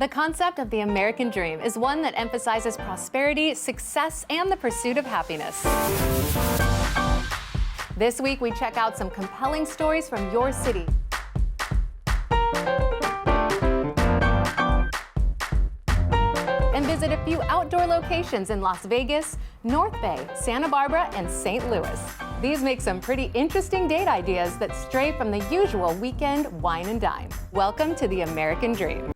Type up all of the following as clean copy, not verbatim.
The concept of the American dream is one that emphasizes prosperity, success, and the pursuit of happiness. This week, we check out some compelling stories from your city. And visit a few outdoor locations in Las Vegas, North Bay, Santa Barbara, and St. Louis. These make some pretty interesting date ideas that stray from the usual weekend wine and dine. Welcome to the American Dream.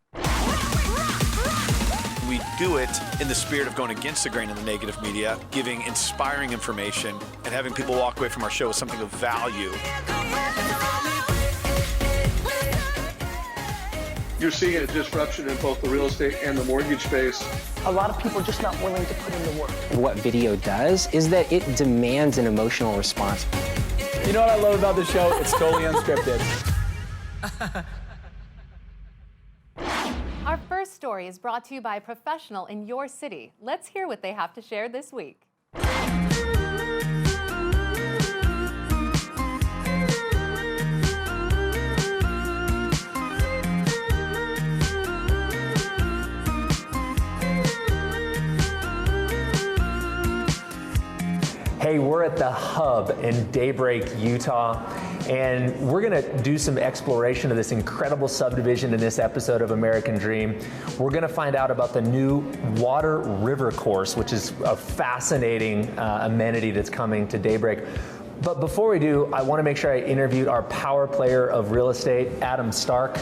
We do it in the spirit of going against the grain of the negative media, giving inspiring information, and having people walk away from our show with something of value. You're seeing a disruption in both the real estate and the mortgage space. A lot of people are just not willing to put in the work. What video does is that it demands an emotional response. You know what I love about the show? It's totally unscripted. Our first story is brought to you by a professional in your city. Let's hear what they have to share this week. Hey, we're at the Hub in Daybreak, Utah, and we're gonna do some exploration of this incredible subdivision in this episode of American Dream. We're gonna find out about the new water river course, which is a fascinating amenity that's coming to Daybreak. But before we do, I wanna make sure I interviewed our power player of real estate, Adam Stark.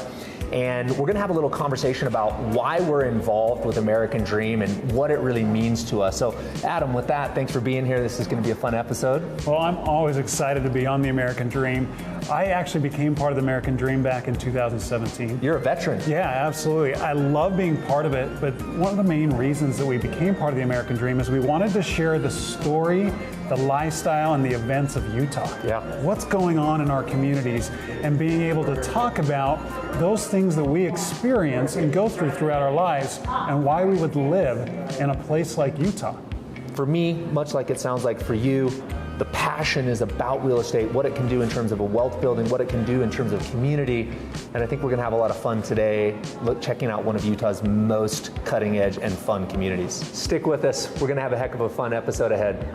And we're gonna have a little conversation about why we're involved with American Dream and what it really means to us. So Adam, with that, thanks for being here. This is gonna be a fun episode. Well, I'm always excited to be on the American Dream. I actually became part of the American Dream back in 2017. You're a veteran. Yeah, absolutely. I love being part of it, but one of the main reasons that we became part of the American Dream is we wanted to share the story, the lifestyle, and the events of Utah. Yeah. What's going on in our communities, and being able to talk about those things that we experience and go through throughout our lives, and why we would live in a place like Utah. For me, much like it sounds like for you, the passion is about real estate, what it can do in terms of a wealth building, what it can do in terms of community. And I think we're gonna have a lot of fun today checking out one of Utah's most cutting edge and fun communities. Stick with us, we're gonna have a heck of a fun episode ahead.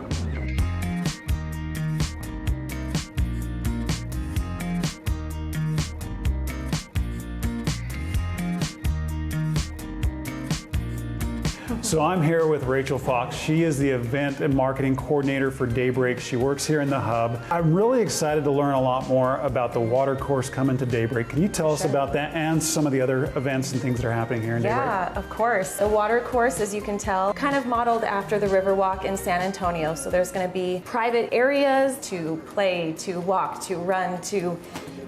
So I'm here with Rachel Fox. She is the event and marketing coordinator for Daybreak. She works here in the Hub. I'm really excited to learn a lot more about the water course coming to Daybreak. Can you tell us about that and some of the other events and things that are happening here in Daybreak? Yeah, of course. The water course, as you can tell, kind of modeled after the Riverwalk in San Antonio. So there's going to be private areas to play, to walk, to run, to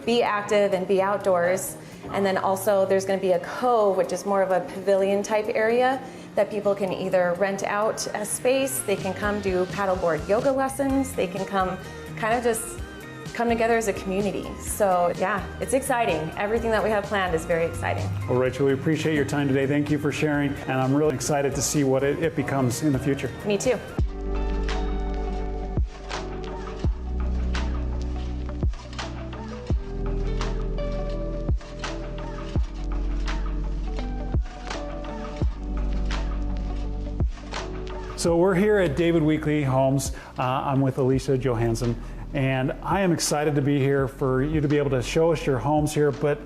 be active and be outdoors. And then also there's going to be a cove, which is more of a pavilion type area that people can either rent out a space, they can come do paddleboard yoga lessons, they can come kind of just come together as a community. So yeah, it's exciting. Everything that we have planned is very exciting. Well, Rachel, we appreciate your time today. Thank you for sharing, and I'm really excited to see what it becomes in the future. Me too. So we're here at David Weekley Homes. I'm with Alicia Johansson, and I am excited to be here for you to be able to show us your homes here. But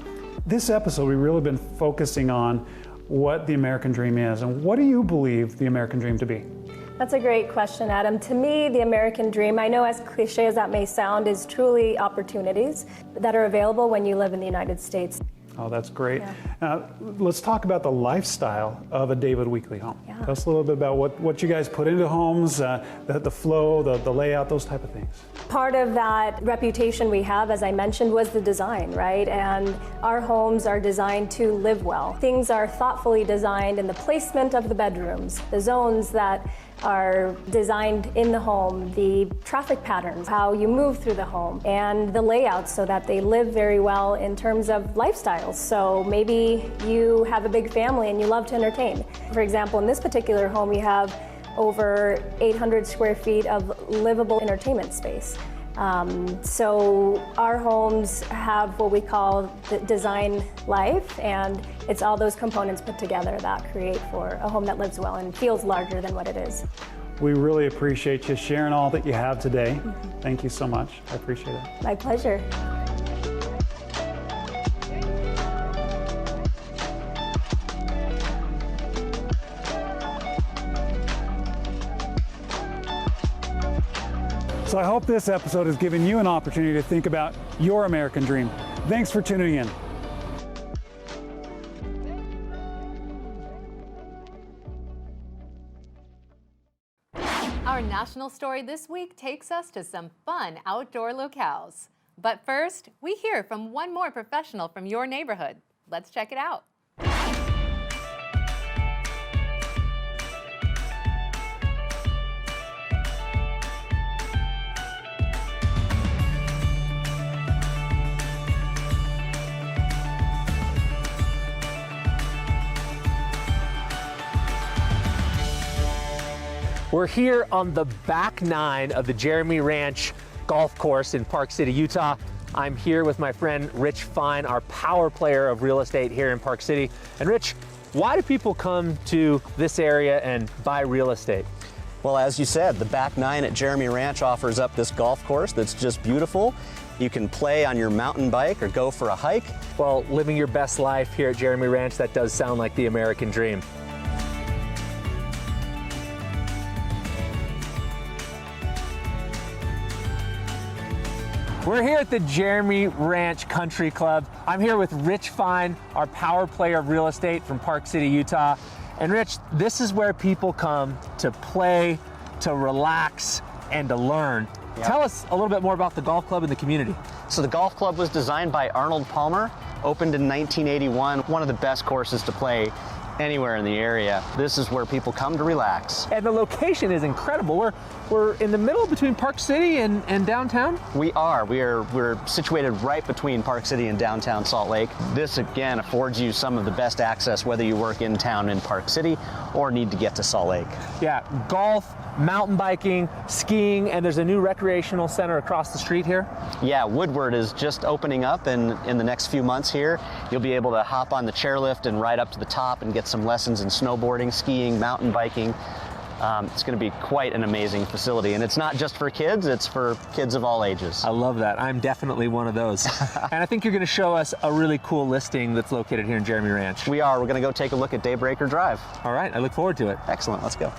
this episode, we've really been focusing on what the American Dream is, and what do you believe the American Dream to be? That's a great question, Adam. To me, the American Dream, I know as cliche as that may sound, is truly opportunities that are available when you live in the United States. Oh, that's great. Yeah. Let's talk about the lifestyle of a David Weekley home. Yeah. Tell us a little bit about what you guys put into homes, the flow, the layout, those type of things. Part of that reputation we have, as I mentioned, was the design, right? And our homes are designed to live well. Things are thoughtfully designed in the placement of the bedrooms, the zones that are designed in the home, the traffic patterns, how you move through the home, and the layouts so that they live very well in terms of lifestyles. So maybe you have a big family and you love to entertain. For example, in this particular home, we have over 800 square feet of livable entertainment space. So our homes have what we call the design life, and it's all those components put together that create for a home that lives well and feels larger than what it is. We really appreciate you sharing all that you have today. Thank you so much. I appreciate it. My pleasure. So I hope this episode has given you an opportunity to think about your American dream. Thanks for tuning in. Our national story this week takes us to some fun outdoor locales. But first, we hear from one more professional from your neighborhood. Let's check it out. We're here on the back nine of the Jeremy Ranch golf course in Park City, Utah. I'm here with my friend Rich Fine, our power player of real estate here in Park City. And Rich, why do people come to this area and buy real estate? Well, as you said, the back nine at Jeremy Ranch offers up this golf course that's just beautiful. You can play on your mountain bike or go for a hike. Well, living your best life here at Jeremy Ranch, that does sound like the American dream. We're here at the Jeremy Ranch Country Club. I'm here with Rich Fine, our power player of real estate from Park City, Utah. And Rich, this is where people come to play, to relax, and to learn. Yep. Tell us a little bit more about the golf club and the community. So the golf club was designed by Arnold Palmer, opened in 1981, one of the best courses to play anywhere in the area. This is where people come to relax. And the location is incredible. We're in the middle between Park City and downtown? We are. We're situated right between Park City and downtown Salt Lake. This again affords you some of the best access whether you work in town in Park City or need to get to Salt Lake. Yeah, golf, mountain biking, skiing, and there's a new recreational center across the street here? Yeah, Woodward is just opening up in the next few months here. You'll be able to hop on the chairlift and ride up to the top and get some lessons in snowboarding, skiing, mountain biking. It's going to be quite an amazing facility, and it's not just for kids, it's for kids of all ages. I love that. I'm definitely one of those. And I think you're going to show us a really cool listing that's located here in Jeremy Ranch. We are. We're going to go take a look at Daybreaker Drive. All right, I look forward to it. Excellent. Let's go.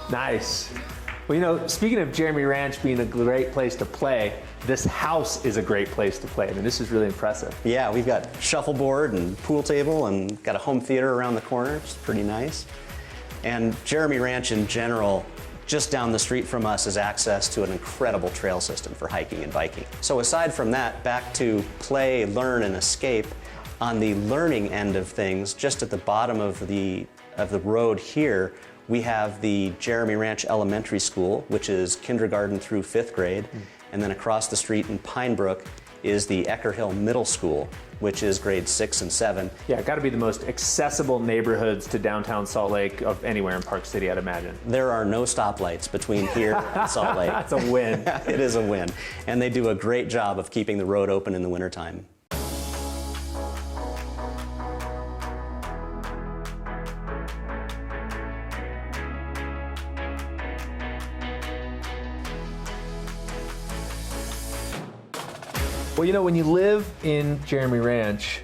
Nice. Well, you know, speaking of Jeremy Ranch being a great place to play, this house is a great place to play. I mean, this is really impressive. Yeah, we've got shuffleboard and pool table and got a home theater around the corner, which is pretty nice. And Jeremy Ranch in general, just down the street from us is access to an incredible trail system for hiking and biking. So aside from that, back to play, learn, and escape, on the learning end of things, just at the bottom of the road here, we have the Jeremy Ranch Elementary School, which is kindergarten through 5th grade. And then across the street in Pine Brook is the Ecker Hill Middle School, which is grades 6 and 7. Yeah, got to be the most accessible neighborhoods to downtown Salt Lake of anywhere in Park City, I'd imagine. There are no stoplights between here and Salt Lake. That's a win. It is a win. And they do a great job of keeping the road open in the wintertime. Well, you know, when you live in Jeremy Ranch,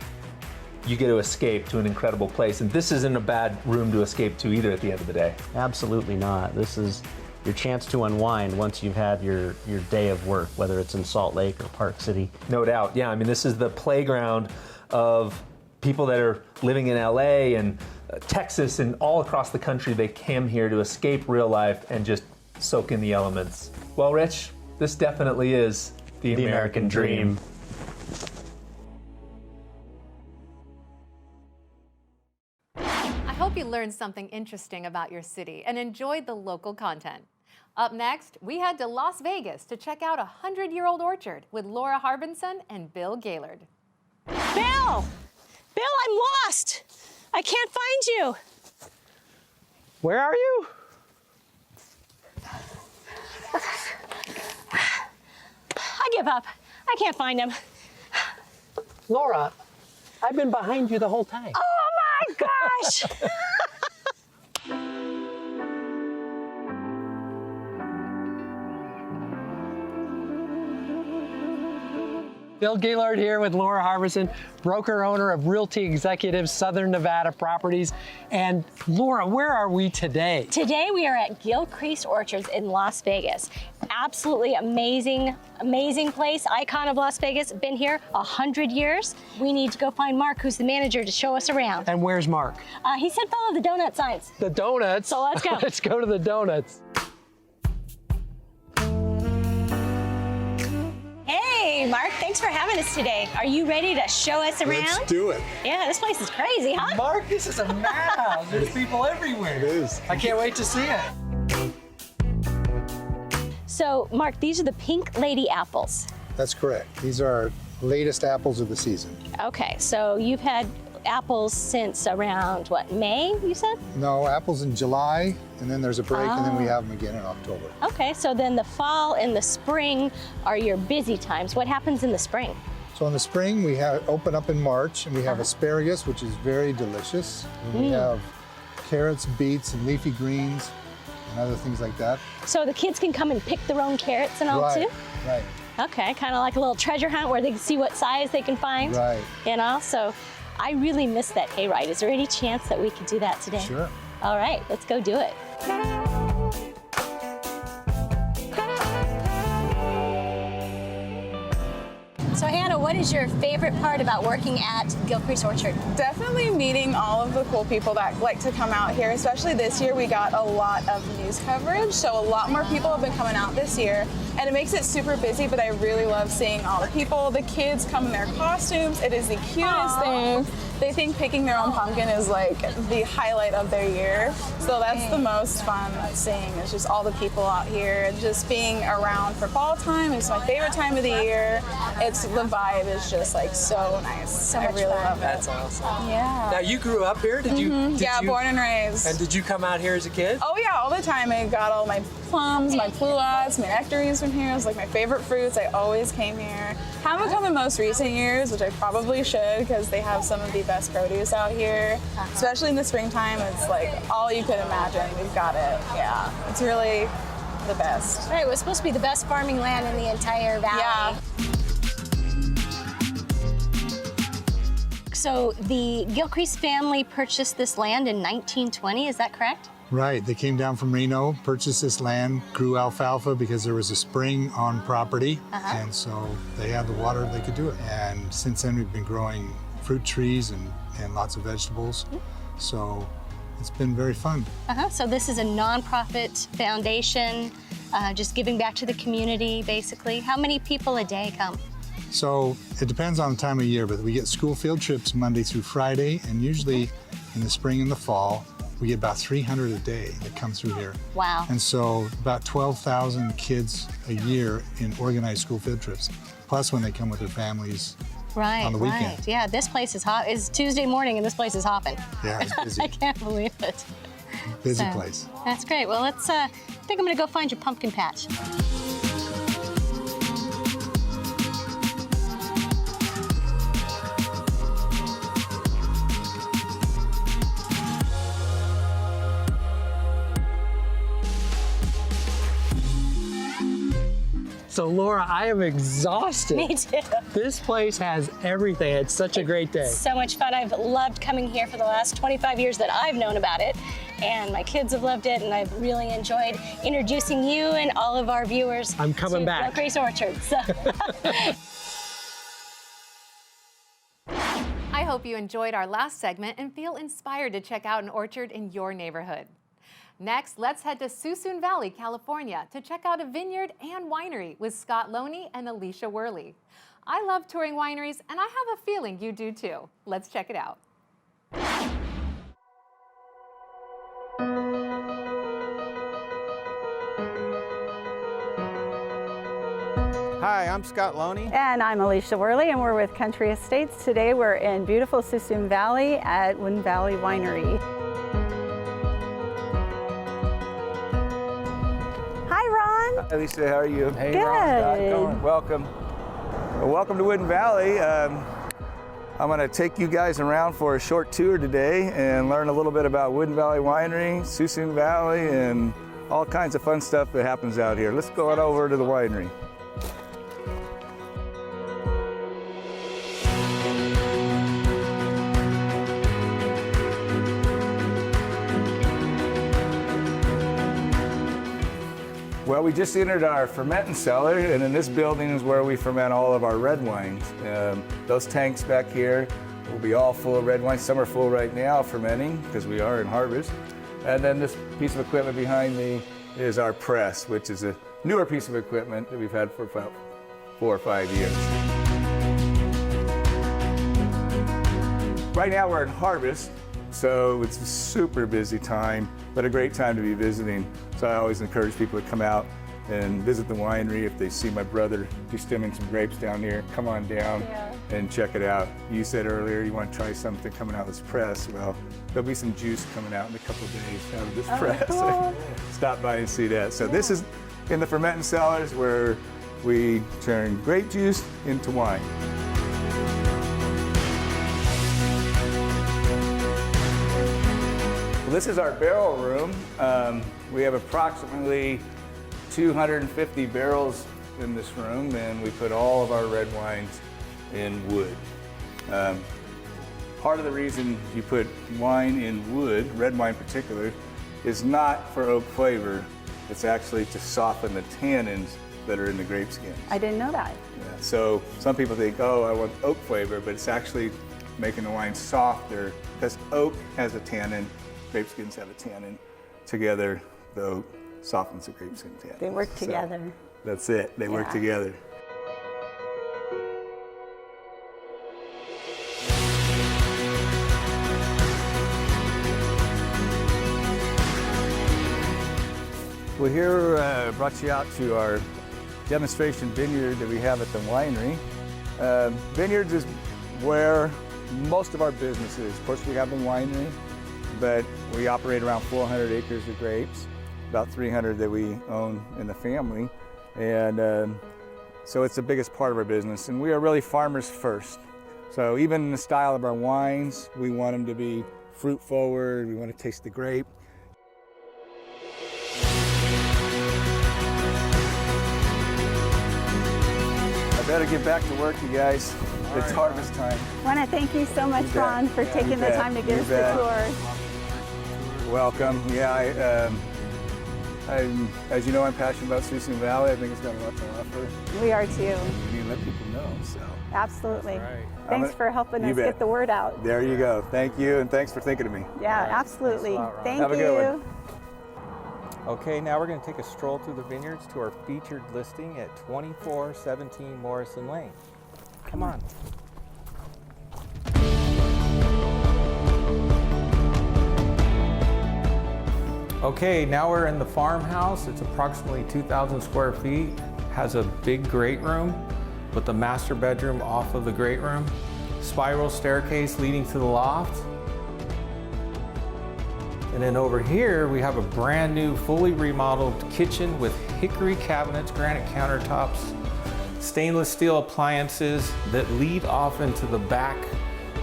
you get to escape to an incredible place. And this isn't a bad room to escape to either at the end of the day. Absolutely not. This is your chance to unwind once you've had your day of work, whether it's in Salt Lake or Park City. No doubt. Yeah, I mean, this is the playground of people that are living in LA and Texas and all across the country, they came here to escape real life and just soak in the elements. Well, Rich, this definitely is the American dream. I hope you learned something interesting about your city and enjoyed the local content. Up next, we head to Las Vegas to check out a 100-year-old orchard with Laura Harbinson and Bill Gaylord. Bill! Bill, I'm lost! I can't find you! Where are you? I give up. I can't find him. Laura, I've been behind you the whole time. Oh my gosh! Bill Gaylord here with Laura Harbinson, broker owner of Realty Executives Southern Nevada Properties. And Laura, where are we today? Today we are at Gilcrease Orchards in Las Vegas. Absolutely amazing, amazing place, icon of Las Vegas. Been here 100 years. We need to go find Mark, who's the manager, to show us around. And where's Mark? He said follow the donut signs. The donuts. So let's go. Let's go to the donuts. Hey, Mark, thanks for having us today. Are you ready to show us around? Let's do it. Yeah, this place is crazy, huh? Mark, this is a madhouse. There's people everywhere. It is. I can't wait to see it. So, Mark, these are the Pink Lady apples. That's correct. These are our latest apples of the season. Okay, so you've had apples since around, what, May, you said? No, apples in July, and then there's a break, and then we have them again in October. Okay, so then the fall and the spring are your busy times. What happens in the spring? So in the spring, we have open up in March, and we have asparagus, which is very delicious. And we have carrots, beets, and leafy greens, and other things like that. So the kids can come and pick their own carrots and all too? Right. Okay, kind of like a little treasure hunt where they can see what size they can find. Right. You know, so I really miss that hayride. Is there any chance that we could do that today? Sure. All right, let's go do it. So Hannah, what is your favorite part about working at Gilcrease Orchard? Definitely meeting all of the cool people that like to come out here, especially this year we got a lot of news coverage, so a lot more people have been coming out this year, and it makes it super busy, but I really love seeing all the people. The kids come in their costumes. It is the cutest thing. They think picking their own pumpkin is like the highlight of their year, so that's the most fun seeing, is just all the people out here. Just being around for fall time is my favorite time of the year. The vibe is just like so nice. I really love it. That's awesome. Yeah. Now you grew up here? Did you? Born and raised. And did you come out here as a kid? Oh yeah, all the time. I got all my plums, my pluots, my nectarines from here. It was like my favorite fruits. I always came here. Haven't come in most recent years, which I probably should, because they have some of the best produce out here. Especially in the springtime, it's like all you could imagine. We've got it. Yeah, it's really the best. Right, it was supposed to be the best farming land in the entire valley. Yeah. So the Gilcrease family purchased this land in 1920, is that correct? Right. They came down from Reno, purchased this land, grew alfalfa because there was a spring on property, and so they had the water, they could do it. And since then, we've been growing fruit trees and lots of vegetables. So it's been very fun. So this is a nonprofit foundation, just giving back to the community, basically. How many people a day come? So it depends on the time of year, but we get school field trips Monday through Friday, and usually in the spring and the fall, we get about 300 a day that come through here. Wow. And so about 12,000 kids a year in organized school field trips, plus when they come with their families on the weekend. Right. Yeah, this place is hot. It's Tuesday morning and this place is hopping. Yeah, it's busy. I can't believe it. Busy place. That's great. Well, let's, I think I'm gonna go find your pumpkin patch. So Laura, I am exhausted. Me too. This place has everything. It's such a great day. So much fun. I've loved coming here for the last 25 years that I've known about it. And my kids have loved it, and I've really enjoyed introducing you and all of our viewers I'm coming back. Gilcrease Orchards. I I hope you enjoyed our last segment and feel inspired to check out an orchard in your neighborhood. Next, let's head to Suisun Valley, California to check out a vineyard and winery with Scott Loney and Alicia Worley. I love touring wineries, and I have a feeling you do too. Let's check it out. Hi, I'm Scott Loney. And I'm Alicia Worley, and we're with Country Estates. Today we're in beautiful Suisun Valley at Woodin Valley Winery. Hi, Ron. Hi, Alicia, how are you? Hey, good. Ron, how's it going? Welcome. Well, welcome to Woodin Valley. I'm going to take you guys around for a short tour today and learn a little bit about Woodin Valley Winery, Suisun Valley, and all kinds of fun stuff that happens out here. Let's go on over to the winery. Well, we just entered our fermenting cellar, and in this building is where we ferment all of our red wines. Those tanks back here will be all full of red wine. Some are full right now fermenting because we are in harvest. And then this piece of equipment behind me is our press, which is a newer piece of equipment that we've had for about 4 or 5 years. Right now we're in harvest, so it's a super busy time, but a great time to be visiting. So I always encourage people to come out and visit the winery. If they see my brother destemming some grapes down here, come on down and check it out. You said earlier you want to try something coming out of this press. Well, there'll be some juice coming out in a couple of days out of this press. Cool. Stop by and see that. So this is in the fermenting cellars where we turn grape juice into wine. This is our barrel room. We have approximately 250 barrels in this room, and we put all of our red wines in wood. Part of the reason you put wine in wood, red wine in particular, is not for oak flavor. It's actually to soften the tannins that are in the grape skins. I didn't know that. Yeah, so some people think, oh, I want oak flavor, but it's actually making the wine softer because oak has a tannin. Grape skins have a tannin. Together, the oak softens the grape skin tannin. They work together. So that's it. They work together. Well, here I brought you out to our demonstration vineyard that we have at the winery. Vineyards is where most of our business is. Of course, we have the winery, but we operate around 400 acres of grapes, about 300 that we own in the family. And so it's the biggest part of our business. And we are really farmers first. So even in the style of our wines, we want them to be fruit forward. We want to taste the grape. I better get back to work, you guys. It's harvest time. I want to thank you so much, Ron, for taking the time to give us the tour. Welcome. Yeah, as you know, I'm passionate about Suisun Valley. I think it's got a lot to offer. We are too. We need to let people know. So. Absolutely. Thanks for helping us get the word out. There you go. Thank you, and thanks for thinking of me. Yeah, absolutely. Thank you. Have a good one. Okay, now we're going to take a stroll through the vineyards to our featured listing at 2417 Morrison Lane. Come on. Okay, now we're in the farmhouse. It's approximately 2,000 square feet. Has a big great room with the master bedroom off of the great room. Spiral staircase leading to the loft. And then over here, we have a brand new, fully remodeled kitchen with hickory cabinets, granite countertops, stainless steel appliances that lead off into the back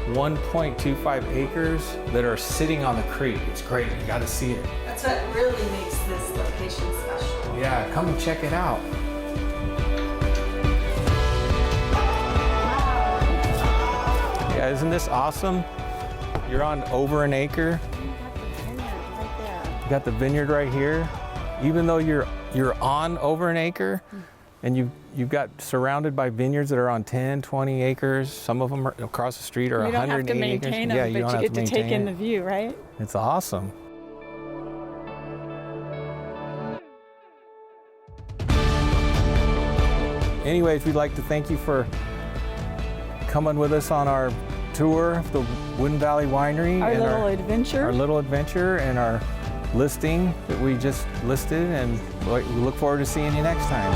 1.25 acres that are sitting on the creek. It's great, you gotta see it. That's what really makes this location special. Yeah, come and check it out. Yeah, isn't this awesome? You're on over an acre. You got the vineyard right here. Even though you're on over an acre, And you've got surrounded by vineyards that are on 10, 20 acres. Some of them are across the street are 180 acres. You don't have to maintain them, yeah, you but don't you have get to take in the view, right? It's awesome. Anyways, we'd like to thank you for coming with us on our tour of the Wooden Valley Winery. Our little adventure. Our little adventure and our listing that we just listed, and we look forward to seeing you next time.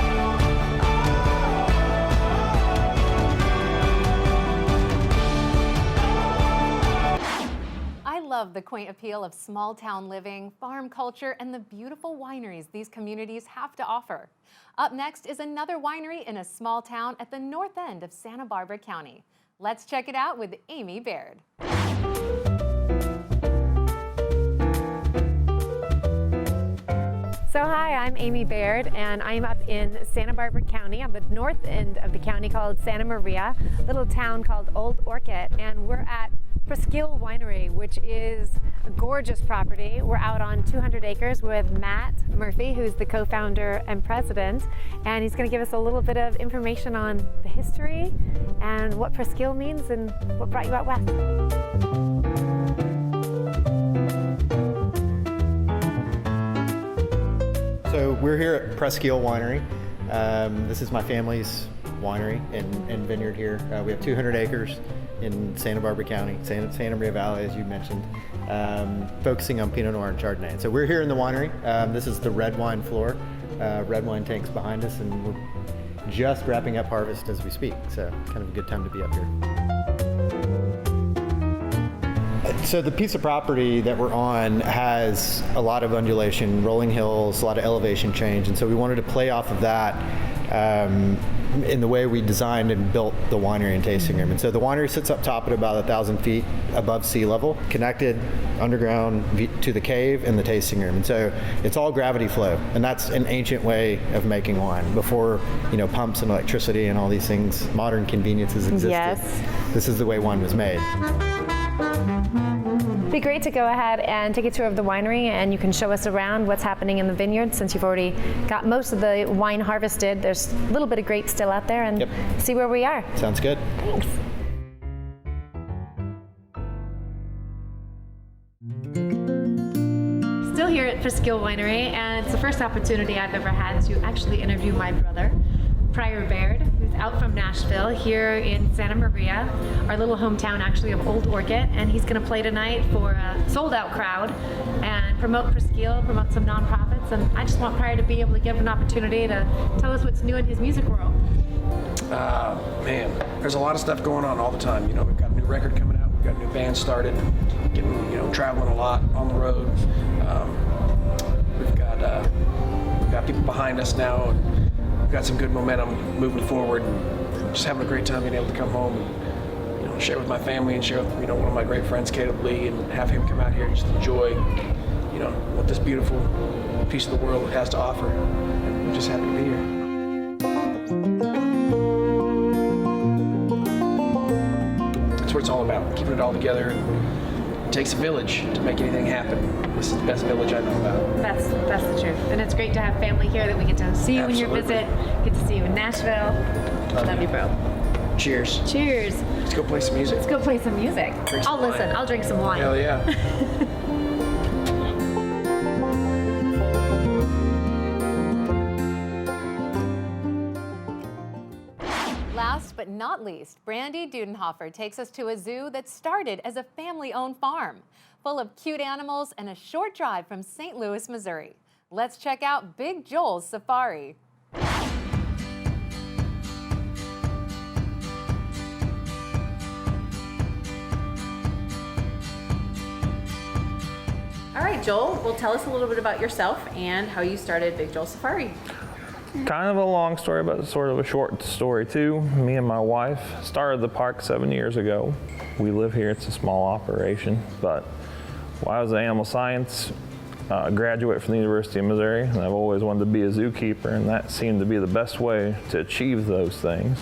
I love the quaint appeal of small town living, farm culture, and the beautiful wineries these communities have to offer. Up next is another winery in a small town at the north end of Santa Barbara County. Let's check it out with Amy Baird. So hi, I'm Amy Baird, and I'm up in Santa Barbara County on the north end of the county called Santa Maria, a little town called Old Orchid, and we're at Presqu'île Winery, which is a gorgeous property. We're out on 200 acres with Matt Murphy, who's the co-founder and president, and he's going to give us a little bit of information on the history and what Presqu'île means and what brought you out west. So we're here at Presqu'île Winery. This is my family's winery and vineyard here. We have 200 acres in Santa Barbara County, Santa Maria Valley, as you mentioned, focusing on Pinot Noir and Chardonnay. And so we're here in the winery. This is the red wine floor, red wine tanks behind us, and we're just wrapping up harvest as we speak. So kind of a good time to be up here. So the piece of property that we're on has a lot of undulation, rolling hills, a lot of elevation change, and so we wanted to play off of that in the way we designed and built the winery and tasting room. And so the winery sits up top at about 1,000 feet above sea level, connected underground to the cave and the tasting room. And so it's all gravity flow, and that's an ancient way of making wine before, pumps and electricity and all these things, modern conveniences existed. Yes. This is the way wine was made. It'd be great to go ahead and take a tour of the winery, and you can show us around what's happening in the vineyard since you've already got most of the wine harvested. There's a little bit of grapes still out there, and see where we are. Sounds good. Thanks. Still here at Presqu'île Winery, and it's the first opportunity I've ever had to actually interview my brother, Pryor Baird, who's out from Nashville, here in Santa Maria, our little hometown actually of Old Orchid, and he's going to play tonight for a sold-out crowd and promote Presqu'île, promote some nonprofits, and I just want Pryor to be able to give an opportunity to tell us what's new in his music world. Man, there's a lot of stuff going on all the time. We've got a new record coming out, we've got a new band started, getting, traveling a lot on the road. We've got people behind us now, and got some good momentum moving forward, and just having a great time being able to come home and share with my family and share with one of my great friends, Caleb Lee, and have him come out here and just enjoy what this beautiful piece of the world has to offer. And I'm just happy to be here. That's what it's all about, keeping it all together. And it takes a village to make anything happen. This is the best village I know about. That's the truth. And it's great to have family here that we get to see you when you visit, get to see you in Nashville. Love you, bro. Cheers. Cheers. Let's go play some music. Let's go play some music. I'll listen. I'll drink some wine. Hell yeah. Last but not least, Brandy Dudenhofer takes us to a zoo that started as a family-owned farm, full of cute animals and a short drive from St. Louis, Missouri. Let's check out Big Joel's Safari. All right, Joel, well, tell us a little bit about yourself and how you started Big Joel Safari. Kind of a long story, but sort of a short story too. Me and my wife started the park 7 years ago. We live here, it's a small operation, but while I was an animal science graduate from the University of Missouri, and I've always wanted to be a zookeeper, and that seemed to be the best way to achieve those things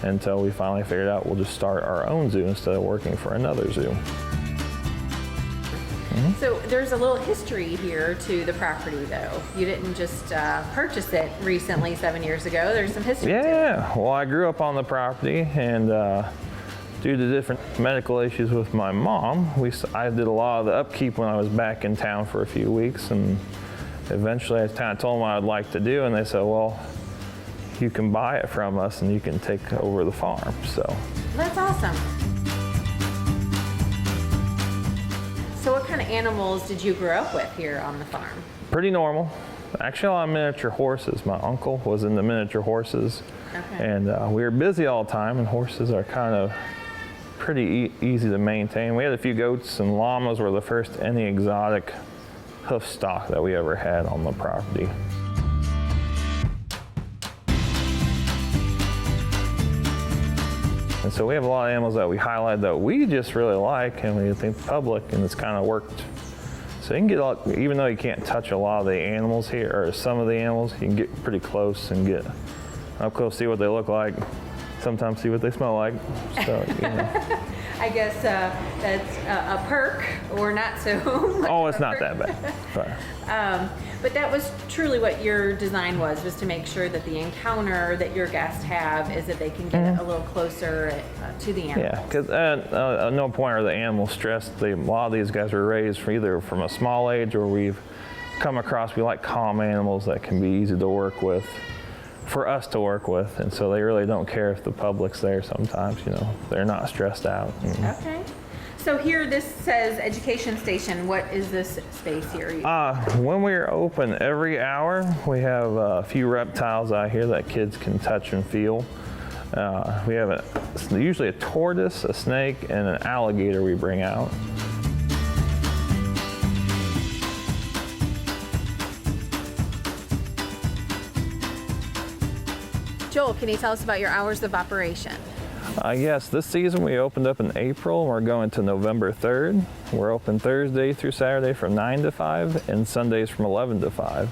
until we finally figured out we'll just start our own zoo instead of working for another zoo. So there's a little history here to the property, though. You didn't just purchase it recently 7 years ago. There's some history to it. Yeah, well, I grew up on the property, and due to different medical issues with my mom, I did a lot of the upkeep when I was back in town for a few weeks, and eventually I kind of told them what I'd like to do, and they said, well, you can buy it from us and you can take over the farm. So That's awesome. So what kind of animals did you grow up with here on the farm? pretty normal. Actually, a lot of miniature horses. My uncle was in the miniature horses, and we were busy all the time, and horses are kind of pretty easy to maintain. We had a few goats, and llamas were the first any exotic hoof stock that we ever had on the property. And so we have a lot of animals that we highlight that we just really like, and we think the public, and it's kind of worked. So you can get a lot, even though you can't touch a lot of the animals here, or some of the animals, you can get pretty close and get up close, see what they look like, sometimes see what they smell like. So, you know. I guess that's a perk, or not so. Oh, it's not that bad. But that was truly what your design was to make sure that the encounter that your guests have is that they can get a little closer to the animal. Yeah, because at no point are the animals stressed. A lot of these guys were raised either from a small age, or we've come across, we like calm animals that can be easy to work with, for us to work with, and so they really don't care if the public's there sometimes, you know, they're not stressed out. Okay. So here this says education station. What is this space here? When we're open every hour, we have a few reptiles out here that kids can touch and feel. We have usually a tortoise, a snake, and an alligator we bring out. Joel, can you tell us about your hours of operation? Yes, this season we opened up in April, and we're going to November 3rd. We're open Thursday through Saturday from 9 to 5 and Sundays from 11 to 5.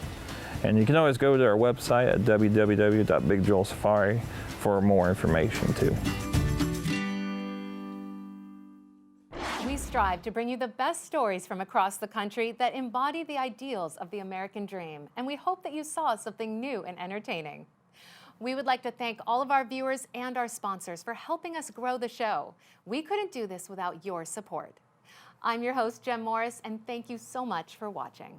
And you can always go to our website at www.bigjoelsafari for more information too. We strive to bring you the best stories from across the country that embody the ideals of the American dream, and we hope that you saw something new and entertaining. We would like to thank all of our viewers and our sponsors for helping us grow the show. We couldn't do this without your support. I'm your host, Jem Morris, and thank you so much for watching.